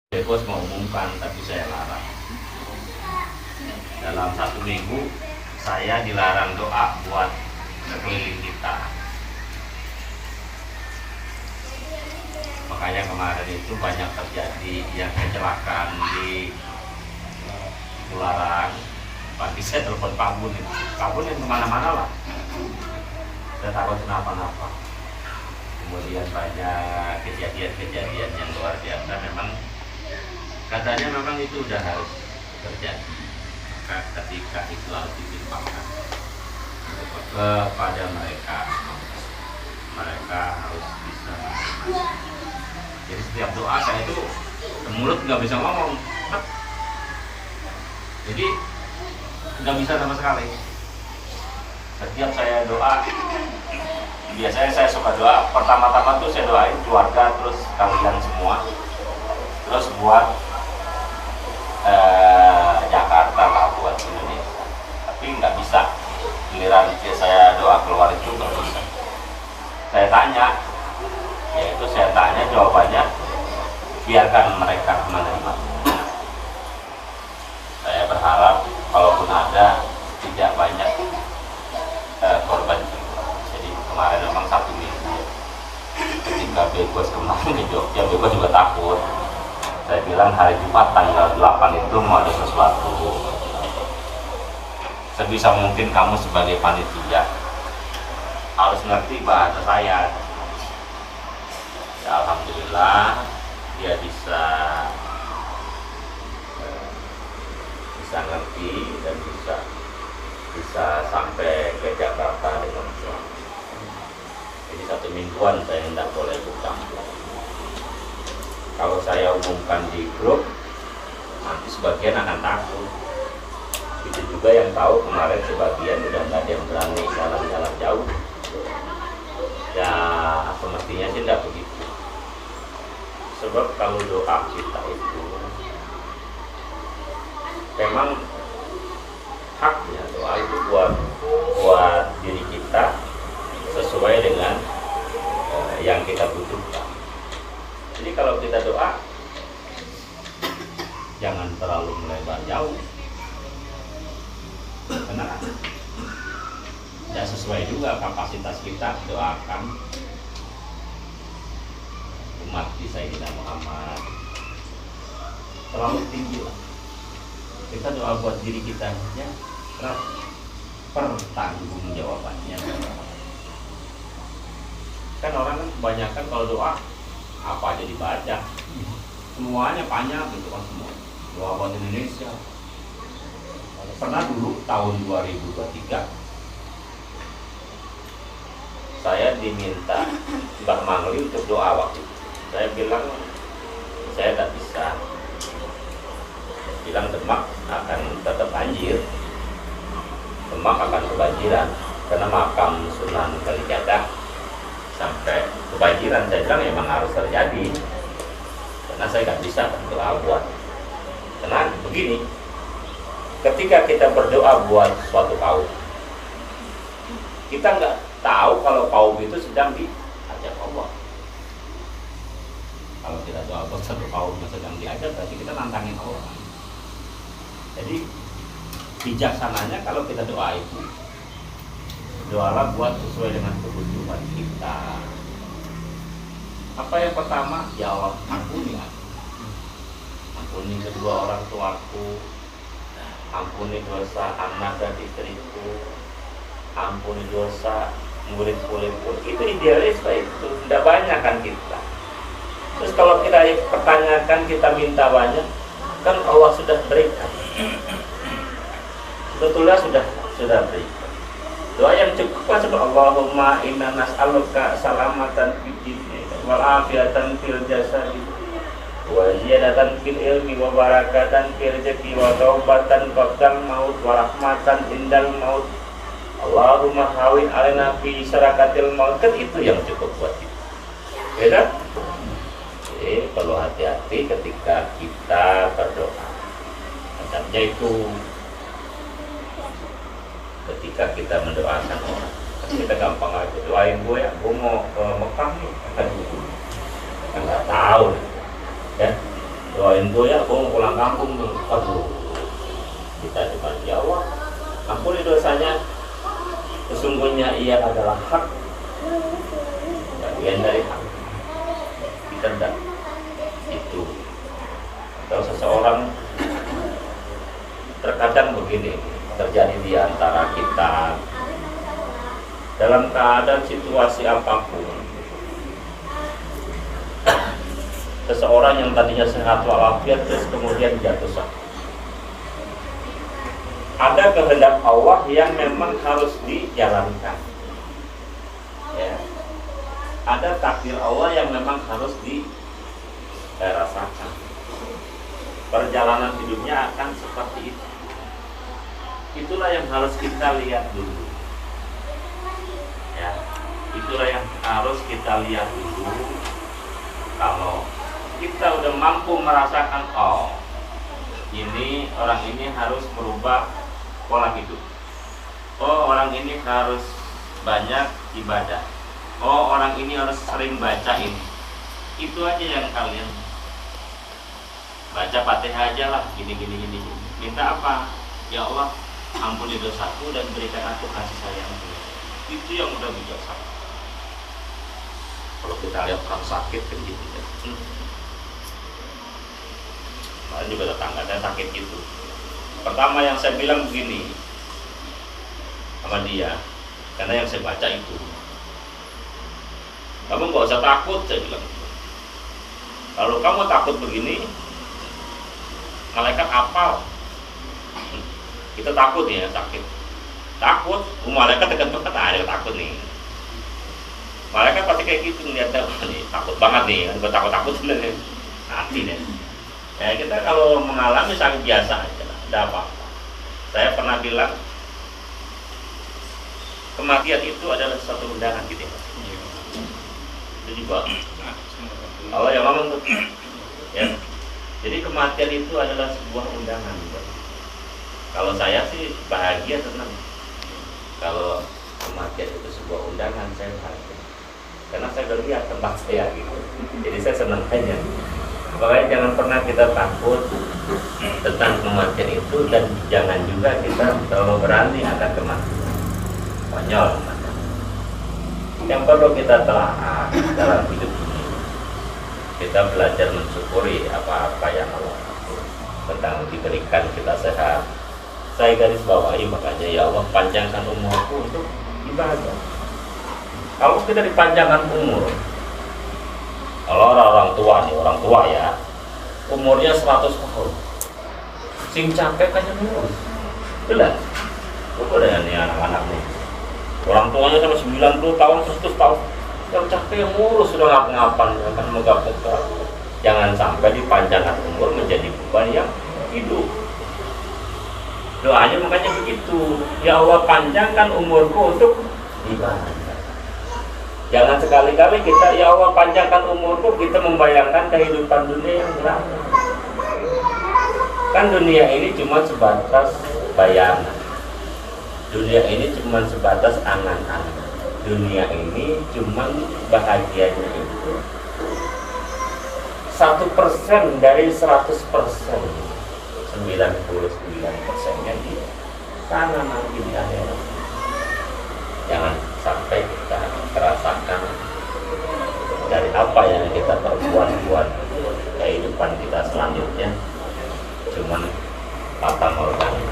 Bos mengumumkan, tapi saya larang. Dalam 1 minggu saya dilarang doa buat sekeliling kita. Makanya kemarin itu banyak terjadi yang kecelakaan di Bularang. Pagi saya telepon Pak Bun, Pak Bun yang kemana-mana lah. Saya takut kenapa-napa. Kemudian banyak kejadian-kejadian yang luar biasa. Memang katanya memang itu udah harus terjadi. Maka ketika Islam ditimpakan kepada mereka harus bisa. Jadi setiap doa saya itu mulut nggak bisa ngomong, jadi nggak bisa sama sekali. Setiap saya doa, biasanya saya suka doa. Pertama-tama tuh saya doain keluarga, terus kalian semua, terus buat Jakarta lah, buat Indonesia. Tapi nggak bisa. Giliran saya doa keluar itu nggak bisa. Saya tanya, yaitu saya tanya jawabannya, biarkan mereka menerima. Saya berharap kalaupun ada tidak banyak korban jiwa. Jadi kemarin memang 1 minggu ketika Bebos kemarin di Jogja, Bebos juga takut. Saya bilang hari Jumat tanggal 8 itu mau ada sesuatu. Sebisa mungkin kamu sebagai panitia harus ngerti bahasa saya. Ya, alhamdulillah dia bisa ngerti dan bisa sampai ke Jakarta dengan selamat. Jadi 1 mingguan saya tidak boleh ikut campur. Kalau saya umumkan di grup, nanti sebagian akan takut. Itu juga yang tahu kemarin sebagian udah nggak ada yang berani jalan-jalan jauh. Ya semestinya sih tidak begitu. Sebab kalau doa kita itu memang haknya, doa itu buat diri kita sesuai dengan yang kita butuhkan. Jadi kalau kita doa jangan terlalu melebar jauh, karena tidak sesuai juga kapasitas kita doakan umat di Sayyidina Muhammad. Terlalu tinggi lah. Kita doa buat diri kita saja, pertanggung jawabannya. Kan orang kan kebanyakan kalau doa apa aja dibaca, semuanya panjang gitu kan, semua doa buat Indonesia. Pernah dulu tahun 2023 saya diminta Mbak Mangli untuk doa waktu itu. Saya bilang saya tak bisa. Bilang Demak akan tetap banjir, Demak akan kebanjiran karena makam Sunan Kalijaga sampai kebanjiran. Saya bilang emang harus terjadi karena saya nggak bisa berdoa buat. Karena begini, ketika kita berdoa buat suatu kaum, kita nggak tahu kalau kaum itu sedang diajak Allah. Kalau kita doa buat satu kaum yang sedang diajak, berarti kita nantangin Allah. Jadi bijaksananya kalau kita doa itu, doalah buat sesuai dengan kebutuhan kita. Apa yang pertama? Ya Allah, ampuni aku. Ampuni kedua orang tuaku, ampuni dosa anak dan istriku, ampuni dosa murid-muridku. Itu idealis Pak, itu tidak banyak kan kita. Terus kalau kita pertanyakan, kita minta banyak, kan Allah sudah berikan. Sebetulnya sudah berikan. Doa yang cukup kan Allahumma inna nas'aluka salamatan fid dini wal afiatan fil jasadi wa ziyadatan fil ilmi wa barakatan fil rizqi wa taubatan qabdal maut wa rahmatan indal maut. Allahumma hawin alaina fi syarakatil maut. Kan itu yang cukup buat kita. Beda? Jadi perlu hati-hati ketika kita berdoa. Macamnya itu ketika kita mendoakan orang, kita gampang aja doain gue ya, gue mau ke Mekah nih, nggak tahu ya, doain dia adalah hak, bagian dari hak, kita tidak itu. Kalau seseorang terkadang begini terjadi di antara kita dalam keadaan situasi apapun, seseorang yang tadinya sehat walafiat terus kemudian jatuh sakit. Ada kehendak Allah yang memang harus dijalankan, ya. Ada takdir Allah yang memang harus dirasakan. Perjalanan hidupnya akan seperti itu. Itulah yang harus kita lihat dulu, ya. Itulah yang harus kita lihat dulu. Kalau kita udah mampu merasakan, oh, ini orang ini harus merubah pola hidup. Oh, orang ini harus banyak ibadah. Oh, orang ini harus sering baca ini. Itu aja yang kalian baca Fatihah aja lah, gini. Minta apa? Ya Allah, ampuni dosaku dan berikan aku kasih sayang. Itu yang udah bijaksana. Kalau kita lihat orang sakit kan gitu ya. Kemarin juga tetangga saya sakit gitu. Pertama yang saya bilang begini sama dia, karena yang saya baca itu, kamu nggak usah takut, saya bilang. Kalau kamu takut begini, malaikat apal. Kita takut ya, sakit. Takut, malaikat dekat-dekat ada takut nih. Malaikat pasti kayak gitu ngeliatnya, nih takut banget nih, gue takut nih, hati deh. Ya kita kalau mengalami sakit biasa aja lah, tidak apa-apa. Saya pernah bilang kematian itu adalah suatu undangan gitu ya. Itu juga Allah yang ngomong tuh, ya. Jadi kematian itu adalah sebuah undangan. Kalau saya sih bahagia, senang. Kalau kematian itu sebuah undangan, saya bahagia. Karena saya udah lihat tempat saya gitu. Jadi saya senang aja. Makanya jangan pernah kita takut tentang kematian itu, dan jangan juga kita terlalu berani akan kematian. Konyol. Yang perlu kita telah dalam hidup ini, kita belajar mensyukuri apa-apa yang Allah atur. Tentang diberikan kita sehat, saya garis bawahi, makanya ya Allah panjangkan umurku untuk ibadah. Kalau kita dipanjangkan umur, kalau orang tua nih, orang tua ya, umurnya 100 tahun, sing capek kan ngurus, jelas. Betul dengan nih anak-anak nih, orang tuanya sampai 90 tahun, 100 tahun, yang capek yang ngurus sudah ngapa-ngapan, akan megap-megap. Jangan sampai dipanjangkan umur menjadi beban yang hidup. Doanya makanya begitu, ya Allah panjangkan umurku untuk ibadah. Jangan sekali-kali kita, ya Allah panjangkan umurku, kita membayangkan kehidupan dunia yang lama. Kan dunia ini cuma sebatas bayangan. Dunia ini cuma sebatas angan-angan. Dunia ini cuma bahagianya itu 1% dari 100%. 99%-nya di sana nanti di akhirat. Jangan sampai kita merasakan dari apa yang kita perbuat buat kehidupan kita selanjutnya cuman fata morgana,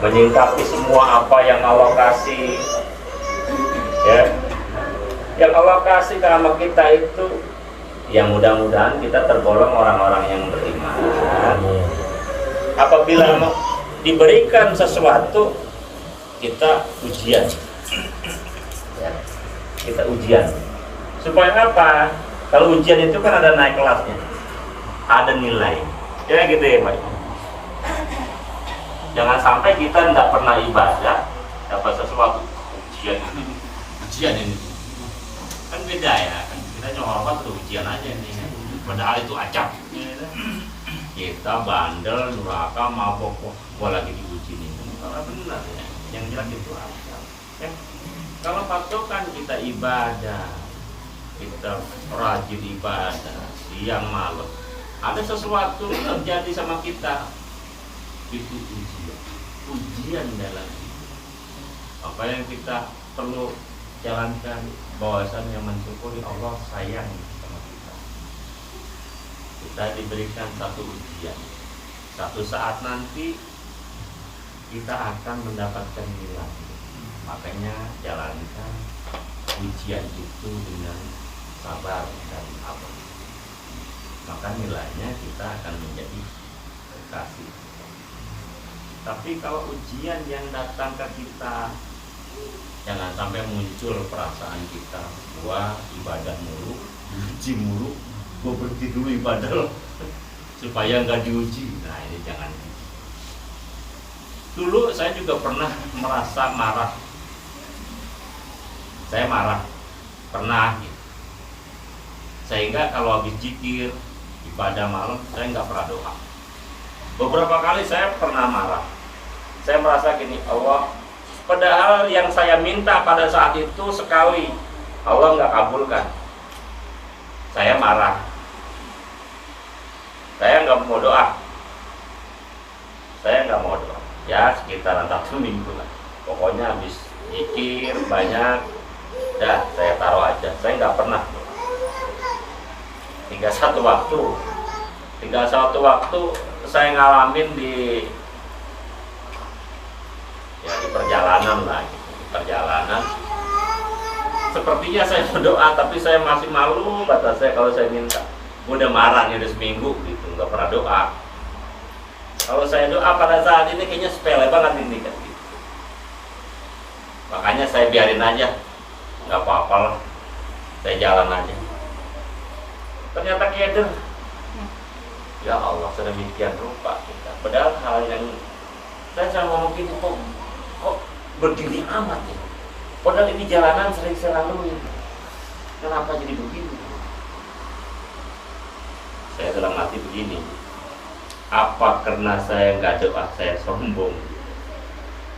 menyingkapi semua apa yang Allah kasih, ya, yang Allah kasih sama kita itu. Yang mudah-mudahan kita tergolong orang-orang yang beriman. Apabila diberikan sesuatu, kita ujian, ya, kita ujian. Supaya apa? Kalau ujian itu kan ada naik kelasnya, ada nilai, ya gitu ya Pak. Jangan sampai kita tidak pernah ibadah, dapat sesuatu ujian ini, kan beda ya. Kita cuma hormat tuh ujian aja nih, padahal itu acap. Kita bandel, durhaka, mabok, gua lagi diuji nih. Karena benar ya, yang jelas itu acap. Ya. Kalau patokan kita ibadah, kita rajin ibadah, siang malam, ada sesuatu terjadi sama kita, itu ujian dalam hidup. Apa yang kita perlu jalankan, bahwasannya mensyukuri Allah sayang sama kita. Kita diberikan satu ujian. Satu saat nanti kita akan mendapatkan nilai. Makanya jalankan ujian itu dengan sabar dan abad. Maka nilainya kita akan menjadi kekasih. Tapi kalau ujian yang datang ke kita, jangan sampai muncul perasaan kita, gua ibadah mulu, diuji mulu, gua berhenti dulu ibadah loh, supaya nggak diuji. Nah ini jangan. Dulu saya juga pernah merasa marah. Saya marah, pernah gitu. Sehingga kalau habis zikir, ibadah malam, saya nggak pernah doa. Beberapa kali saya pernah marah. Saya merasa gini, Allah, padahal yang saya minta pada saat itu sekali, Allah nggak kabulkan. Saya marah. Saya nggak mau doa. Saya nggak mau doa. Ya sekitaran 1 minggu lah. Pokoknya habis zikir banyak, dah saya taruh aja. Saya nggak pernah. Hingga satu waktu saya ngalamin di perjalanan lah, gitu. Di perjalanan sepertinya saya berdoa tapi saya masih malu, kata saya kalau saya minta. Udah marah nih, udah seminggu gitu nggak pernah doa. Kalau saya doa pada saat ini kayaknya sepele banget ini kan gitu. Makanya saya biarin aja, nggak apa-apa lah, saya jalan aja. Ternyata keder. Ya Allah, sedemikian rupa kita. Padahal hal yang saya ngomong gitu, kok berdiri amat ya. Padahal ini jalanan sering saya lalui. Kenapa jadi begini? Saya dalam hati begini. Apa karena saya nggak doa, saya sombong?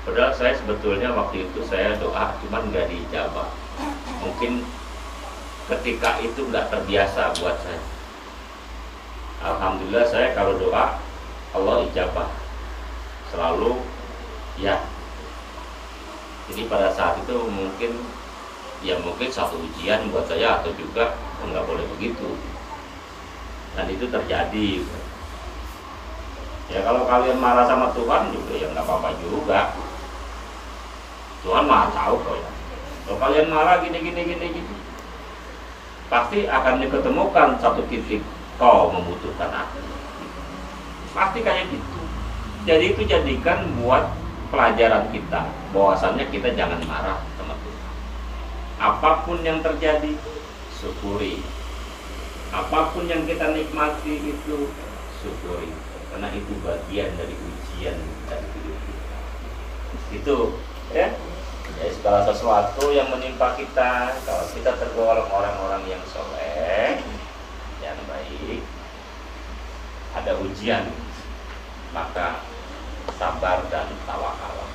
Padahal saya sebetulnya waktu itu saya doa, cuman nggak dijabah. Mungkin ketika itu nggak terbiasa buat saya. Alhamdulillah saya kalau doa Allah ijabah selalu ya. Jadi pada saat itu mungkin satu ujian buat saya, atau juga nggak boleh begitu. Dan itu terjadi. Ya kalau kalian marah sama Tuhan juga ya nggak apa-apa juga. Tuhan maha tahu kok ya. Kalau kalian marah gini, pasti akan diketemukan satu titik, kau membutuhkan aku. Pasti kayak gitu. Jadi itu jadikan buat pelajaran kita, bahwasannya kita jangan marah sama Tuhan. Apapun yang terjadi, syukuri. Apapun yang kita nikmati itu syukuri, karena itu bagian dari ujian dari hidup kita. Itu ya. Jadi segala sesuatu yang menimpa kita, kalau kita tergolong orang-orang yang soleh, yang baik, ada ujian, maka sabar dan tawakal.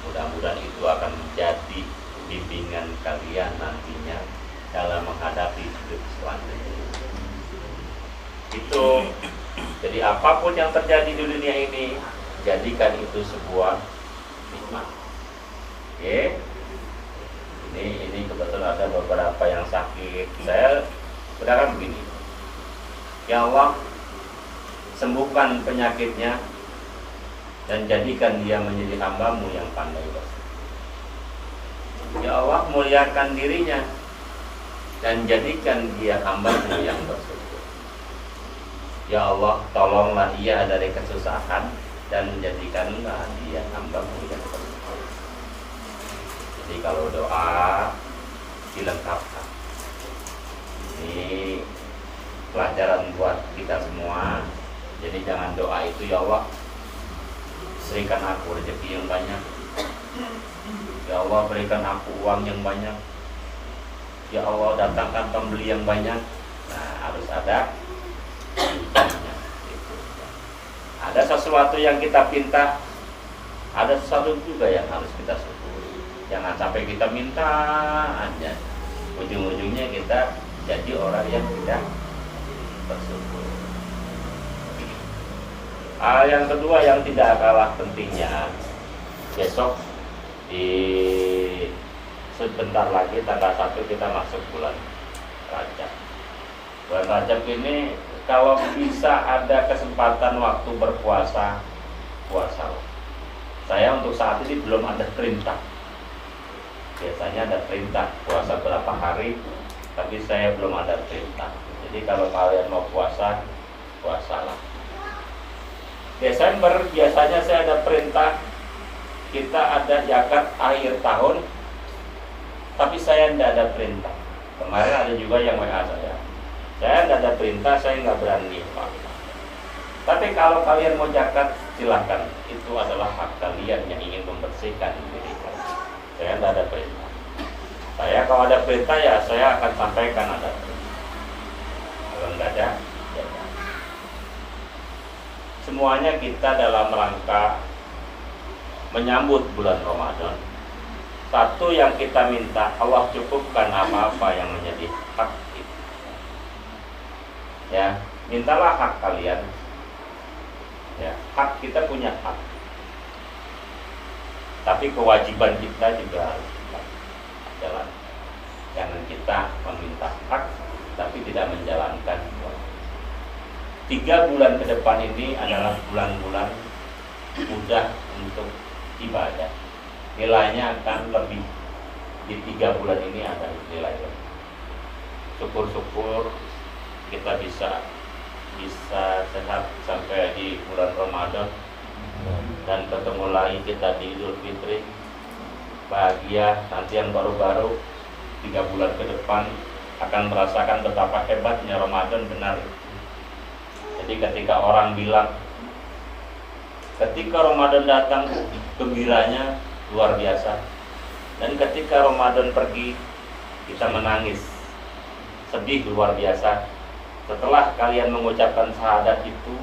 Mudah-mudahan itu akan menjadi bimbingan kalian nantinya dalam menghadapi hidup selanjutnya. Itu, jadi apapun yang terjadi di dunia ini, jadikan itu sebuah nikmat. Oke. Ini kebetulan ada beberapa yang sakit. Saya berharap begini. Ya Allah, sembuhkan penyakitnya dan jadikan dia menjadi hamba-Mu yang pandai bersyukur. Ya Allah, muliakan dirinya dan jadikan dia hamba-Mu yang bersyukur. Ya Allah, tolonglah dia dari kesusahan dan jadikanlah dia hamba-Mu yang bersyukur. Jadi kalau doa dilengkapkan. Ini pelajaran buat kita semua. Jadi jangan doa itu, ya Allah, berikan aku rezeki yang banyak. Ya Allah, berikan aku uang yang banyak. Ya Allah, datangkan pembeli yang banyak. Nah, harus ada. Ada sesuatu yang kita pinta, ada sesuatu juga yang harus kita syukuri. Jangan sampai kita minta aja, ujung-ujungnya kita jadi orang yang tidak bersyukur. Hal yang kedua yang tidak kalah pentingnya, besok Di sebentar lagi tanggal 1 kita masuk bulan Rajab. Bulan Rajab ini kalau bisa ada kesempatan waktu berpuasa, puasalah. Saya untuk saat ini belum ada perintah. Biasanya ada perintah puasa berapa hari, tapi saya belum ada perintah. Jadi kalau kalian mau puasa, puasalah. Desember biasanya saya ada perintah, kita ada zakat akhir tahun, tapi saya tidak ada perintah. Kemarin ada juga yang WA saya tidak ada perintah, saya nggak berani Pak. Tapi kalau kalian mau zakat, silakan. Itu adalah hak kalian yang ingin membersihkan diri kalian. Saya tidak ada perintah. Saya kalau ada perintah ya saya akan sampaikan ada perintah. Kalau nggak ada, ya. Semuanya kita dalam rangka menyambut bulan Ramadan. Satu yang kita minta, Allah cukupkan apa-apa yang menjadi hak kita. Ya, mintalah hak kalian. Ya, hak kita punya hak. Tapi kewajiban kita juga harus jalan. Jangan kita meminta hak tapi tidak menjalankan. 3 bulan ke depan ini adalah bulan-bulan mudah untuk ibadah. Nilainya akan lebih di 3 bulan ini ada nilai lebih. Syukur-syukur kita bisa sehat sampai di bulan Ramadan dan ketemu lagi kita di Idul Fitri. Bahagia nanti yang baru-baru 3 bulan ke depan akan merasakan betapa hebatnya Ramadan. Benar. Jadi ketika orang bilang ketika Ramadan datang gembiranya luar biasa, dan ketika Ramadan pergi kita menangis sedih luar biasa. Setelah kalian mengucapkan syahadat itu,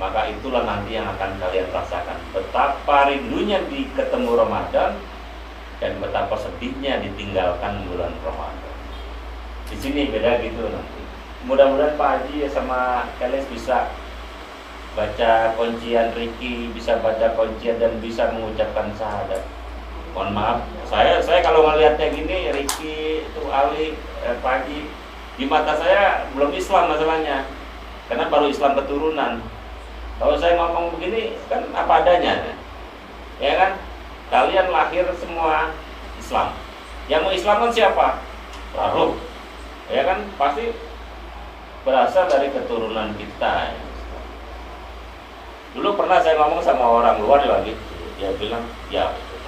maka itulah nanti yang akan kalian rasakan betapa rindunya di ketemu Ramadan dan betapa sedihnya ditinggalkan bulan Ramadan. Di sini beda gitu nanti. Mudah-mudahan Pak Haji sama kalian bisa baca kuncian Riki, bisa baca kuncian dan bisa mengucapkan syahadat. Mohon maaf, saya kalau melihatnya gini, Riki itu Ali, Pak Haji, di mata saya belum Islam masalahnya, karena baru Islam keturunan. Kalau saya ngomong begini kan apa adanya, ya kan? Kalian lahir semua Islam. Yang mau Islam kan siapa? Baru, ya kan? Pasti berasal dari keturunan kita. Dulu pernah saya ngomong sama orang luar lagi, dia bilang, ya betul.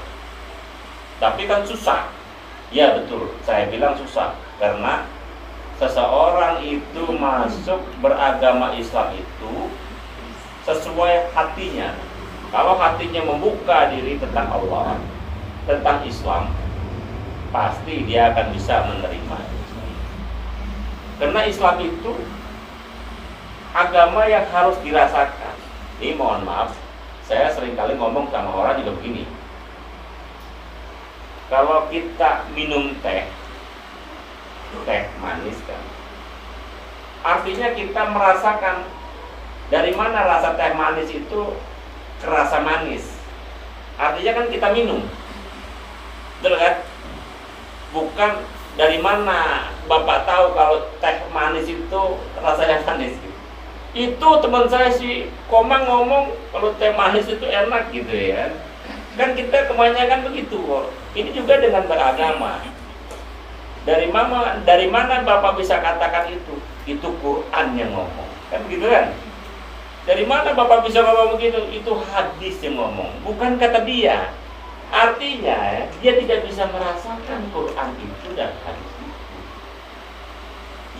Tapi kan susah. Ya betul, saya bilang susah karena seseorang itu masuk beragama Islam itu sesuai hatinya. Kalau hatinya membuka diri tentang Allah, tentang Islam, pasti dia akan bisa menerima. Karena Islam itu agama yang harus dirasakan. Ini mohon maaf, saya seringkali ngomong sama orang juga begini. Kalau kita minum teh manis kan, artinya kita merasakan dari mana rasa teh manis itu kerasa manis. Artinya kan kita minum, betul kan? Bukan dari mana Bapak tahu kalau teh manis itu rasanya manis gitu. Itu teman saya si Komang ngomong kalau teh manis itu enak gitu ya. Kan kita kebanyakan begitu kok. Ini juga dengan beragama. Dari mana Bapak bisa katakan itu? Itu Quran yang ngomong. Kan begitu kan? Dari mana Bapak bisa ngomong begitu? Itu hadis yang ngomong, bukan kata dia. Artinya dia tidak bisa merasakan Quran itu dan hadis itu.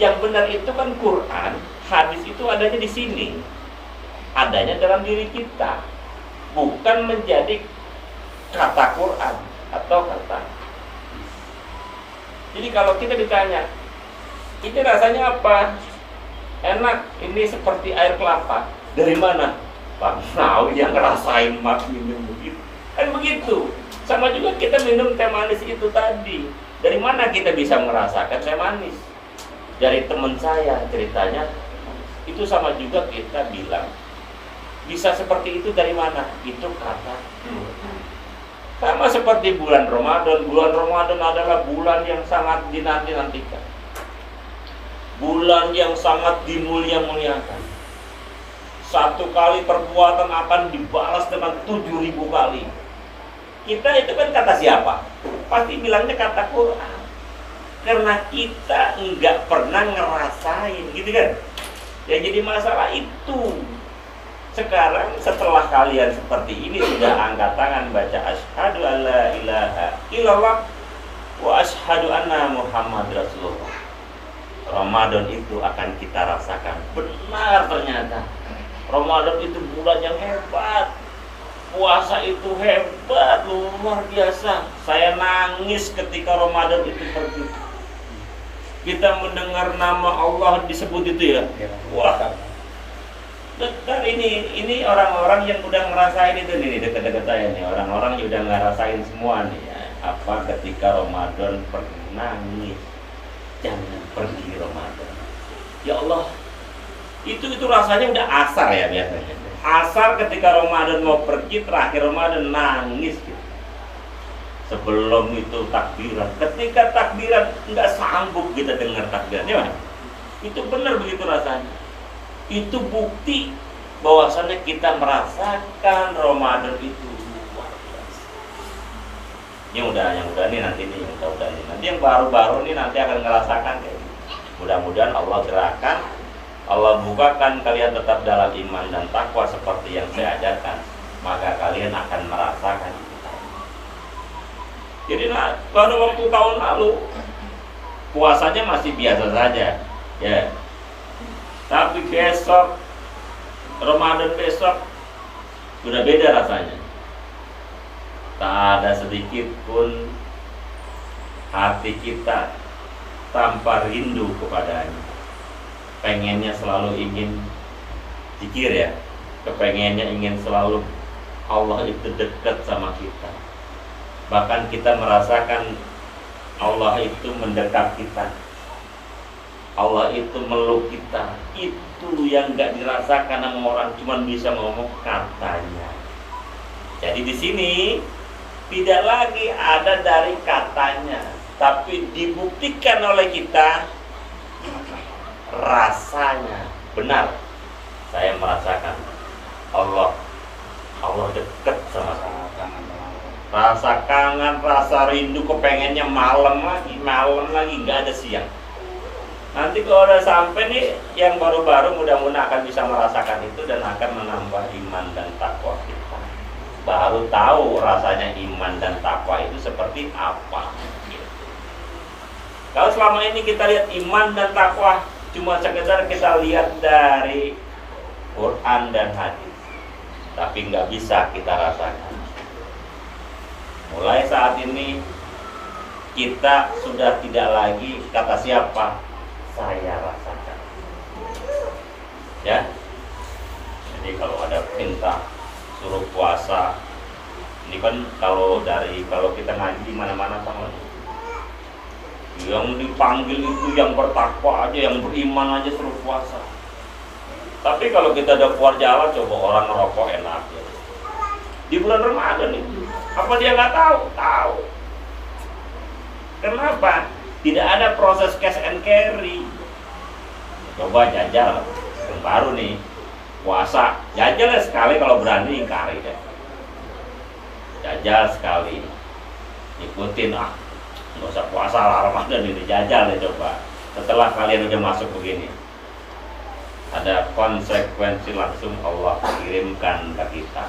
Yang benar itu kan Quran, hadis itu adanya di sini. Adanya dalam diri kita. Bukan menjadi kata Quran atau kata. Jadi kalau kita ditanya, ini rasanya apa? Enak, ini seperti air kelapa. Dari mana? Bang tahu yang ngerasain mak minum begitu. Kan begitu. Sama juga kita minum teh manis itu tadi. Dari mana kita bisa merasakan teh manis? Dari teman saya ceritanya, itu sama juga kita bilang. Bisa seperti itu dari mana? Itu kata Quran. Sama seperti bulan Ramadan. Bulan Ramadan adalah bulan yang sangat dinanti-nantikan, bulan yang sangat dimulia-muliakan. Satu kali perbuatan akan dibalas dengan 7.000 kali. Kita itu kan kata siapa? Pasti bilangnya kata Quran. Karena kita nggak pernah ngerasain, gitu kan? Yang jadi masalah itu. Sekarang setelah kalian seperti ini sudah angkat tangan baca asyhadu alla ilaha illallah wa asyhadu anna Muhammad Rasulullah. Ramadan itu akan kita rasakan. Benar ternyata. Ramadan itu bulan yang hebat. Puasa itu hebat, luar biasa. Saya nangis ketika Ramadan itu pergi. Kita mendengar nama Allah disebut itu ya. Wah. Dan ini orang-orang yang udah ngerasain itu nih dekat-dekat saya nih, orang-orang yang udah ngerasain semua nih ya. Apa ketika Ramadan pergi nangis, jangan pergi Ramadan. Ya Allah, itu rasanya udah asar ya biasanya. Asar ketika Ramadan mau pergi, terakhir Ramadan nangis gitu. Sebelum itu takbiran, ketika takbiran nggak sanggup kita dengar takbiran, ya, itu benar begitu rasanya. Itu bukti bahwasannya kita merasakan Ramadan itu luar biasa. Yang udah nih nanti nih, yang udah nih. Nanti yang baru-baru nih nanti akan ngerasakan kayak gitu. Mudah-mudahan Allah gerakan, Allah bukakan kalian tetap dalam iman dan takwa seperti yang saya ajarkan, maka kalian akan merasakan itu. Jadi pada waktu tahun lalu puasanya masih biasa saja, ya. Tapi besok, Ramadan besok, sudah beda rasanya. Tak ada sedikit pun hati kita tanpa rindu kepadanya. Pengennya selalu ingin zikir ya. Kepengennya ingin selalu Allah itu dekat sama kita. Bahkan kita merasakan Allah itu mendekat kita. Allah itu meluk kita. Itu yang gak dirasakan sama orang, cuma bisa ngomong katanya. Jadi di sini tidak lagi ada dari katanya, tapi dibuktikan oleh kita rasanya. Benar, saya merasakan Allah dekat sama saya. Rasa kangen, rasa rindu, kepengennya malam lagi, gak ada siang. Nanti kalau udah sampai nih yang baru-baru mudah-mudahan akan bisa merasakan itu dan akan menambah iman dan takwa kita. Baru tahu rasanya iman dan takwa itu seperti apa. Kalau selama ini kita lihat iman dan takwa cuma sekedar kita lihat dari Quran dan hadis, tapi nggak bisa kita rasakan. Mulai saat ini kita sudah tidak lagi kata siapa, saya rasakan. Ya. Jadi kalau ada perintah suruh puasa, ini kan kalau kita ngaji di mana-mana sama. Yang dipanggil itu yang bertakwa aja, yang beriman aja suruh puasa. Tapi kalau kita udah keluar jalan, coba orang ngerokok enak ya. Di bulan Ramadan itu, apa dia nggak tahu? Tahu. Kenapa? Tidak ada proses cash and carry. Coba jajal yang baru nih puasa, jajal ya sekali kalau berani ingkari deh. Jajal sekali, ikutin nggak usah puasa lah Ramadan ini, jajal deh coba. Setelah kalian udah masuk begini, ada konsekuensi langsung Allah kirimkan ke kita.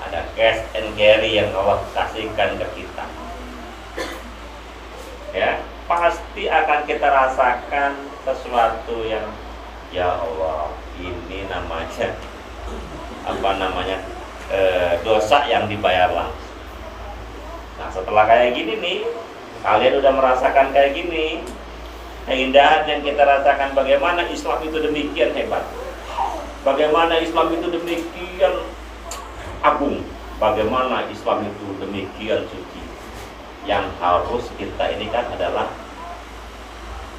Ada cash and carry yang Allah kasihkan ke kita. Ya, pasti akan kita rasakan sesuatu yang ya Allah, ini namanya dosa yang dibayar langsung. Nah setelah kayak gini nih, kalian udah merasakan kayak gini, keindahan yang kita rasakan, bagaimana Islam itu demikian hebat, bagaimana Islam itu demikian agung, bagaimana Islam itu demikian suci. Yang harus kita ini kan adalah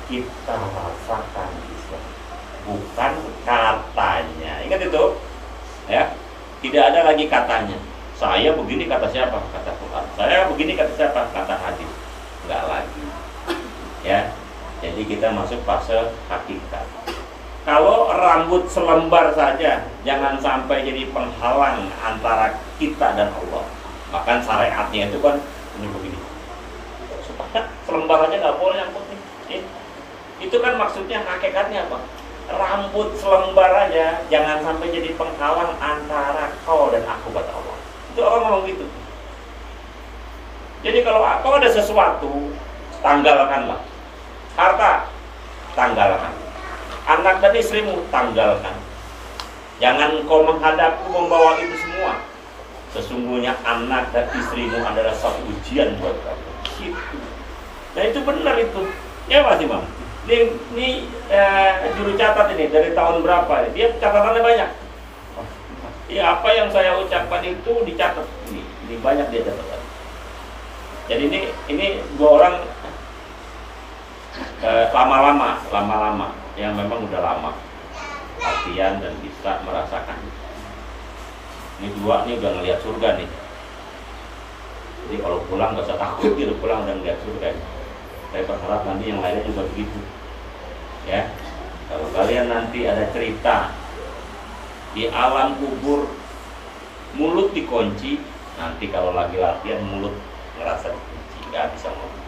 kita rasakan Islam, bukan katanya. Ingat itu, ya. Tidak ada lagi katanya. Saya begini kata siapa? Kata Quran. Saya begini kata siapa? Kata hadis. Enggak lagi. Ya. Jadi kita masuk fase hakikat. Kalau rambut selembar saja, jangan sampai jadi penghalang antara kita dan Allah. Bahkan syariatnya itu kan ini begini. Supaya selembar aja nggak boleh yang putih. Itu kan maksudnya hakikatnya apa? Rambut selembar aja, jangan sampai jadi penghalang antara kau dan aku, kata Allah. Itu Allah ngomong gitu. Jadi kalau ada sesuatu, tanggalkanlah. Harta, tanggalkan. Anak dan istrimu, tanggalkan. Jangan kau menghadapku membawa itu semua. Sesungguhnya anak dan istrimu adalah satu ujian buat kamu. Gitu. Nah itu benar itu. Ya Mas Imam. Ini juru catat ini dari tahun berapa? Dia catatannya banyak. Ya apa yang saya ucapkan itu dicatat. Ini banyak dia catatan. Jadi ini dua orang lama-lama yang memang udah lama latihan dan bisa merasakan. Ini dua nih udah ngelihat surga nih. Jadi kalau pulang gak usah takut gitu, pulang udah ngelihat surga. Saya berharap nanti yang lainnya juga begitu. Ya, kalau kalian nanti ada cerita di alam kubur mulut dikunci, nanti kalau lagi latihan mulut ngerasa dikunci, nggak bisa ngomong.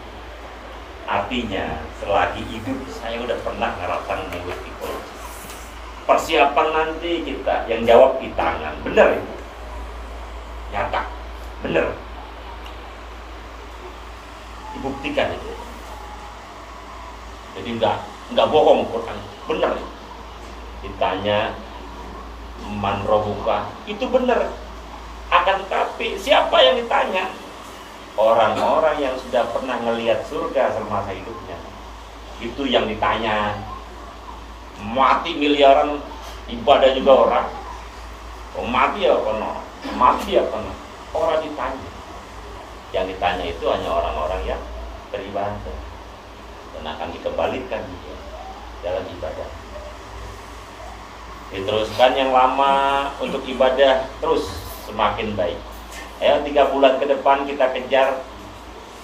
Artinya selagi hidup saya udah pernah ngerasain mulut dikunci. Persiapan nanti kita yang jawab di tangan, bener itu, nyata, bener, dibuktikan itu. Jadi nggak bohong Quran, bener. Ditanya man robuka, itu bener. Akan tetapi siapa yang ditanya? Orang-orang yang sudah pernah ngelihat surga semasa hidupnya. Itu yang ditanya. Mati miliaran ibadah juga orang. Mati ya kono, mati ya kono. Orang ditanya. Yang ditanya itu hanya orang-orang yang beribadah. Dan akan dikembalikan dalam ibadah. Diteruskan yang lama untuk ibadah terus semakin baik. 3 bulan ke depan kita kejar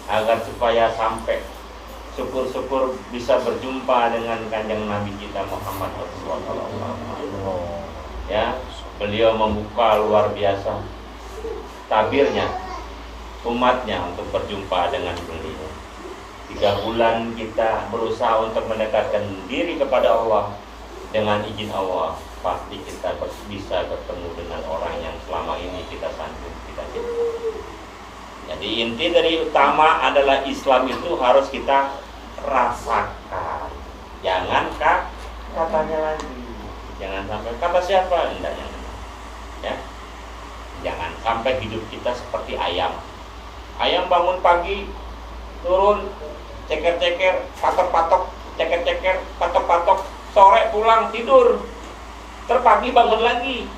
agar supaya sampai syukur-syukur bisa berjumpa dengan kanjeng Nabi kita Muhammad Rasulullah. Ya, beliau membuka luar biasa tabirnya umatnya untuk berjumpa dengan beliau. 3 bulan kita berusaha untuk mendekatkan diri kepada Allah. Dengan izin Allah pasti kita bisa bertemu dengan orang yang selama ini kita sanjung, kita cinta. Jadi inti dari utama adalah Islam itu harus kita rasakan. Jangan katanya lagi. Jangan sampai kata siapa, enggak jangan. Ya. Jangan sampai hidup kita seperti ayam. Ayam bangun pagi, turun, ceker-ceker, patok-patok, ceker-ceker, patok-patok, sore pulang tidur, terpagi bangun lagi.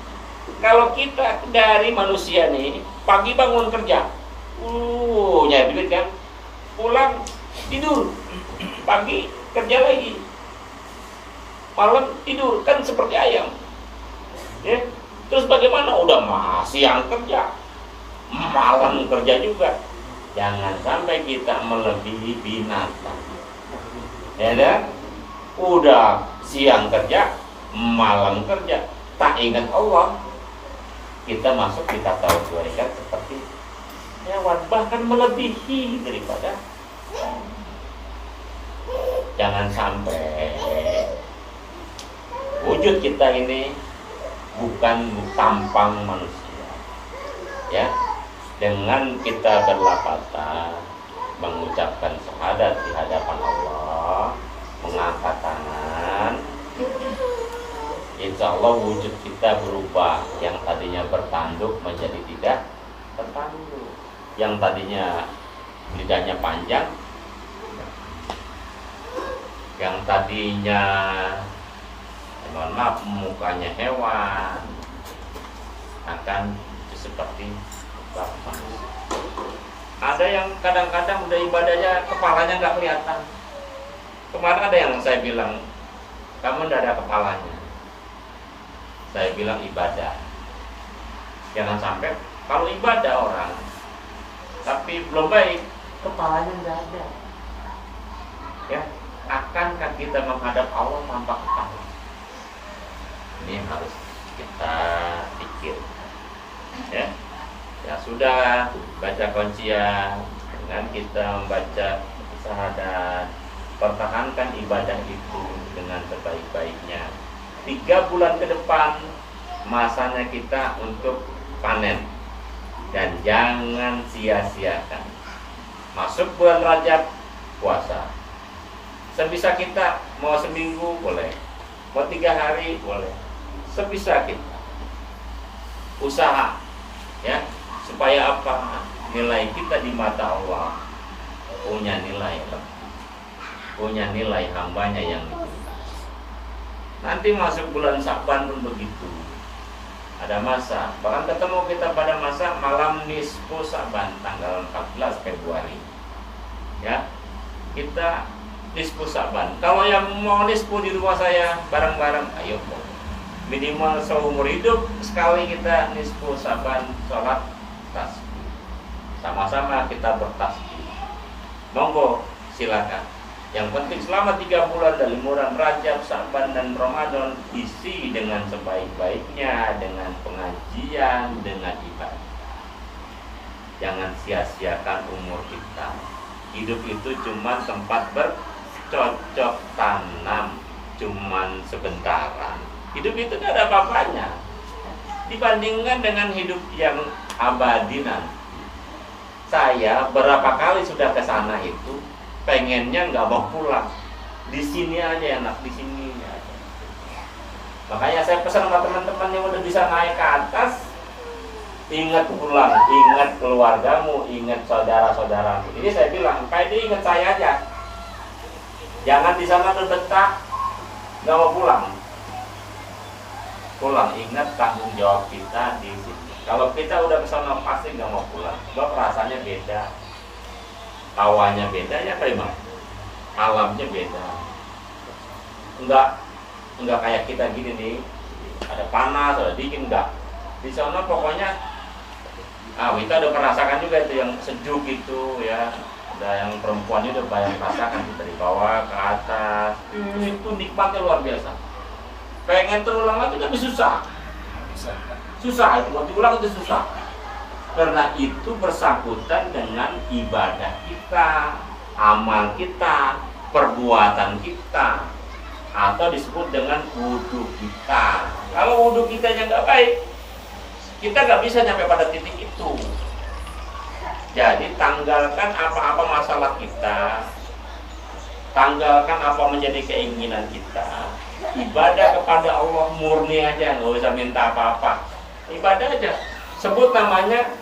Kalau kita dari manusia nih, pagi bangun kerja, nyari duit kan, pulang tidur, pagi kerja lagi, malam tidur, kan seperti ayam. Ya, terus bagaimana? Udah siang kerja, malam kerja juga. Jangan sampai kita melebihi binatang. Ya kan? Udah siang kerja, malam kerja, tak ingat Allah, kita masuk di kategori seperti hewan, bahkan melebihi daripada. Jangan sampai wujud kita ini bukan tampang manusia. Ya, dengan kita berlapatan mengucapkan syahadat di hadapan Allah, mengangkat tangan, insya Allah wujud kita berubah. Yang tadinya bertanduk menjadi tidak bertanduk. Yang tadinya lidahnya panjang, yang tadinya mohon maaf mukanya hewan, akan seperti manusia. Ada yang kadang-kadang udah ibadahnya kepalanya nggak kelihatan. Kemarin ada yang saya bilang, kamu tidak ada kepalanya. Saya bilang ibadah. Jangan sampai Kalau ibadah orang tapi belum baik, kepalanya nggak ada. Ya, akankah kita menghadap Allah tanpa kepala? Ini yang harus kita pikir. Ya, ya sudah baca kuncian dengan kita membaca syahadat, pertahankan ibadah itu dengan sebaik-baiknya. 3 bulan ke depan masanya kita untuk panen, dan jangan sia-siakan. Masuk bulan Rajab, puasa. Sebisa kita, mau seminggu boleh, mau 3 hari boleh, sebisa kita usaha, ya, supaya apa? Nilai kita di mata Allah punya nilai lebih, punya nilai hambanya yang dicintai. Nanti masuk bulan Sya'ban pun begitu, ada masa, bahkan ketemu kita pada masa malam nisfu Sya'ban tanggal 14 Februari, ya, kita nisfu Sya'ban. Kalau yang mau nisfu di rumah saya bareng-bareng, ayo minimal seumur hidup sekali kita nisfu Sya'ban sholat tasbih, sama-sama kita bertasbih. Monggo silakan. Yang penting selama 3 bulan dari bulan Rajab, Sya'ban dan Ramadan isi dengan sebaik-baiknya, dengan pengajian, dengan ibadah. Jangan sia-siakan umur kita. Hidup itu cuma tempat bercocok tanam, cuman sebentaran. Hidup itu tidak ada apa-apanya dibandingkan dengan hidup yang abadi nanti. Saya berapa kali sudah ke sana itu pengennya nggak mau pulang, di sini aja enak, di sini aja. Makanya saya pesan sama teman-teman yang udah bisa naik ke atas, ingat pulang, ingat keluargamu, ingat saudara-saudaramu. Jadi saya bilang, kayak dia ingat saya aja. Jangan di sana berbentak, nggak mau pulang. Pulang, ingat tanggung jawab kita di sini. Kalau kita udah kesana pasti nggak mau pulang. Sebab rasanya beda, tawanya beda, ya memang alamnya beda. Enggak kayak kita gini nih, ada panas, ada dingin, enggak. Di sana pokoknya, kita udah merasakan juga itu yang sejuk itu, ya. Ada yang perempuannya udah banyak merasakan dari bawah ke atas. Itu nikmatnya luar biasa. Pengen terulang lagi tapi susah itu, mau diulang itu susah, karena itu bersangkutan dengan ibadah kita, amal kita, perbuatan kita, atau disebut dengan wudhu kita. Kalau wudhu kita yang nggak baik, kita nggak bisa nyampe pada titik itu. Jadi tanggalkan apa-apa masalah kita, tanggalkan apa menjadi keinginan kita. Ibadah kepada Allah murni aja, nggak usah minta apa-apa. Ibadah aja. Sebut namanya,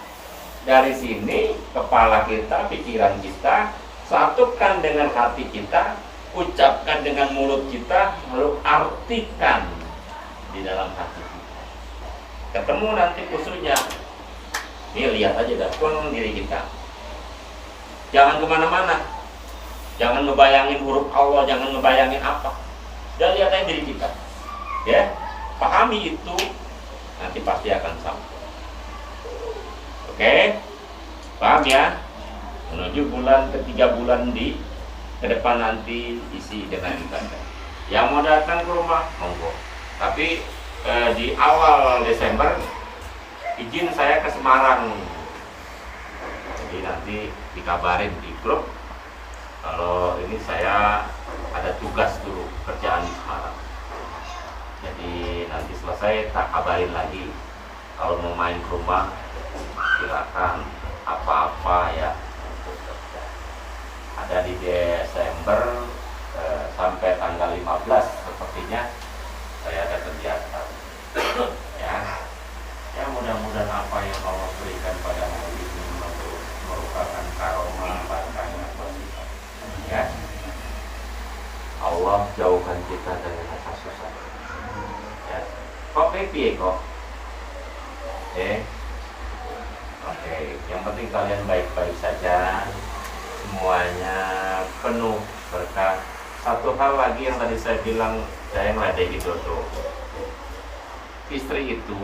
dari sini kepala kita, pikiran kita, satukan dengan hati kita, ucapkan dengan mulut kita, lalu artikan di dalam hati kita. Ketemu nanti khususnya. Ini lihat aja datang diri kita. Jangan kemana-mana. Jangan ngebayangin huruf Allah, jangan ngebayangin apa. Dan lihat aja diri kita, ya, pahami itu, nanti pasti akan sampai. Oke, paham ya? Menuju bulan ke-3 bulan ke depan nanti isi dengan ibadah. Yang mau datang ke rumah, monggo. Tapi di awal Desember izin saya ke Semarang. Jadi nanti dikabarin di grup. Kalau ini saya ada tugas dulu, kerjaan di Semarang. Jadi nanti selesai tak kabarin lagi. Kalau mau main ke rumah, silakan, apa-apa ya. Ada di Desember sampai tanggal 15 sepertinya saya ada kegiatan. Ya mudah-mudahan apa yang Allah berikan pada hari ini merupakan karomah barakahnya buat kita. Ya. Allah jauhkan kita dari rasa susah. Ya. Kok piye kok? Oke, yang penting kalian baik-baik saja. Semuanya penuh berkah. Satu hal lagi yang tadi saya bilang, saya ngeledehi Dodo. Istri itu,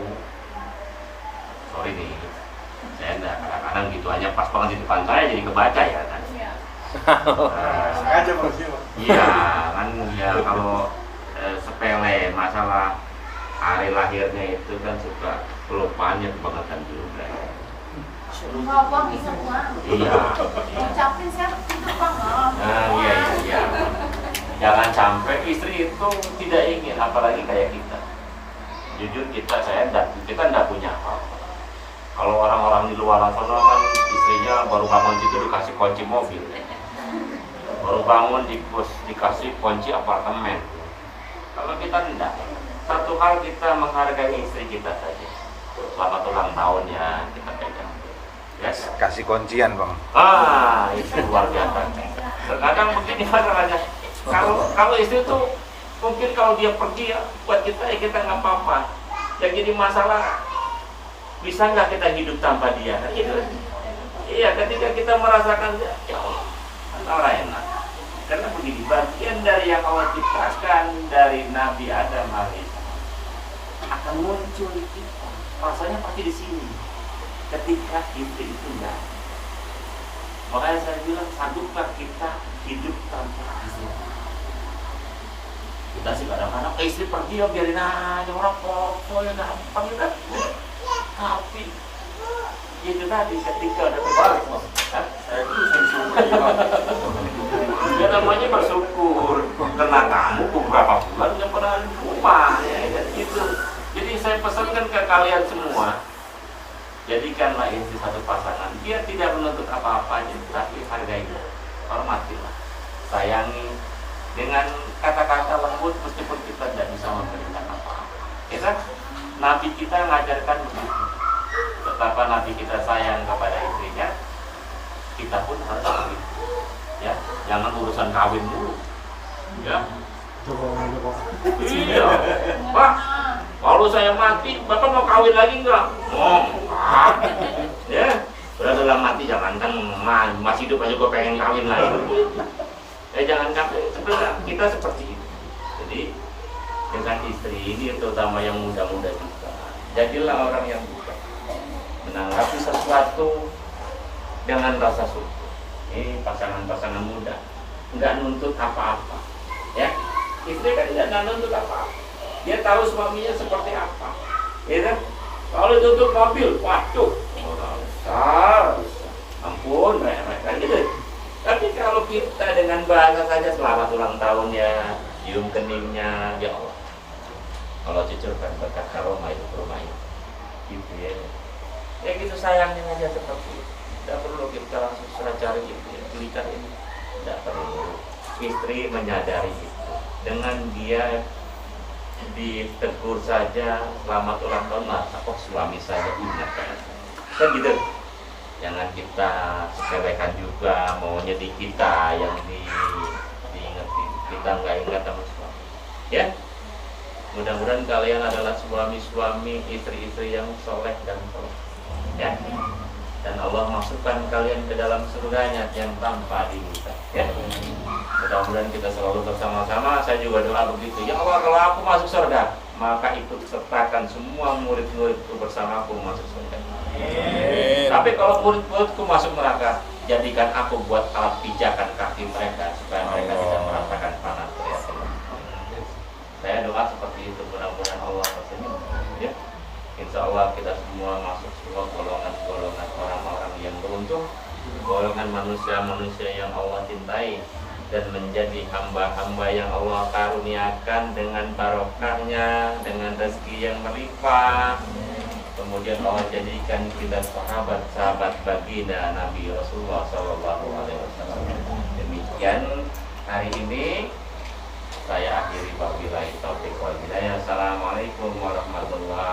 sorry nih, Saya enggak, kadang-kadang gitu hanya pas banget di depan saya jadi kebaca ya kan. Sengaja Bang sih. Iya kan ya kalau sepele masalah hari lahirnya itu kan suka kelupaannya kebangetan juga. Bang semua. Iya. Ucapin saya itu Bang. Nah, iya. Jangan sampai istri itu tidak ingin, apalagi kayak kita. Jujur kita enggak punya apa-apa. Kalau orang-orang di luar sana kan istrinya baru bangun itu dikasih kunci mobil, baru bangun dikasih kunci apartemen. Kalau kita enggak, satu hal kita menghargai istri kita saja. Selamat ulang tahun ya kita pegang. Yes. Kasih kuncian Bang. Itu luar biasa. Terkadang begini masalahnya. Kalau istri itu mungkin kalau dia pergi ya, buat kita nggak apa-apa. Yang jadi masalah bisa nggak kita hidup tanpa dia? Gitu. Iya, ketika kita merasakan ya Allah, antara enak. Karena begini, bagian dari yang Allah ciptakan dari Nabi Adam alaihissalam akan muncul di kita. Rasanya pasti di sini. Ketika istri itu enggak. Makanya saya bilang sangguplah kita hidup tanpa istri. Kita sih kadang-kadang istri pergi ya biarin aja, orang foto ya gampang ya kan. Tapi itu tadi ketika ada terbalik Mas. Saya dulu bersyukur ya namanya bersyukur karena kamu beberapa bulan nggak pernah di rumah ya gitu. Jadi saya pesankan ke kalian semua, jadikanlah istri satu pasangan. Dia tidak menuntut apa-apanya, tapi hargailah, hormatilah, sayangi dengan kata-kata lembut meskipun kita tidak bisa memberikan apa-apa. Ya kan? Nabi kita mengajarkan begitu. Betapa Nabi kita sayang kepada istrinya, kita pun harus begitu. Ya, jangan urusan kawin dulu. Ya. Iya, Pak. Kalau saya mati, Bapak mau kawin lagi enggak? Ya, udah dalam mati jangankan masih hidup aja gue pengen kawin lagi. Jangan sampai kita seperti itu. Jadi dengan istri ini terutama yang muda-muda juga, jadilah orang yang buka, menanggapi sesuatu dengan rasa syukur. Ini pasangan-pasangan muda, nggak nuntut apa-apa. Ya, istri kan nggak nuntut apa-apa. Dia tahu suaminya seperti apa, ya kan? Kalau tutup mobil, waduh, besar, ampun, kan gitu. Tapi kalau kita dengan bahasa saja selamat ulang tahun ya, cium keningnya, ya Allah. Kalau cucurkan berkat karomah itu ke rumah itu, gitu ya. Ya gitu sayangnya aja seperti itu. Tidak perlu kita langsung cari gitu ya, belikan ini. Tidak perlu. Istri menyadari itu. Dengan dia ditegur saja selamat ulang tahun lah, apa suami saya ingat kan gitu. Jangan kita sepelekan juga, maunya di kita yang diingetin, kita nggak ingat sama suami. Ya, mudah-mudahan kalian adalah suami-suami, istri-istri yang soleh dan soleh. Ya, dan Allah masukkan kalian ke dalam surganya yang tanpa diminta. Ya, mudah-mudahan kita selalu bersama-sama. Saya juga doa begitu. Ya Allah, kalau aku masuk surga, maka ikut sertakan semua murid-muridku bersamaku masuk surga. Tapi kalau murid-muridku masuk neraka, jadikan aku buat alat pijakan kaki mereka supaya mereka tidak merasakan panas. Saya doa seperti itu, mudah-mudahan Allah tersenyum. Ya, insya Allah kita semua masuk semua golongan-golongan orang-orang yang beruntung, golongan manusia-manusia yang Allah cintai, dan menjadi hamba-hamba yang Allah karuniakan dengan barokahnya, dengan rezeki yang melimpah. Kemudian Allah jadikan kita sahabat-sahabat baginda Nabi Rasulullah SAW. Demikian hari ini saya akhiri wabillahi taufiq wal hidayah. Assalamualaikum warahmatullahi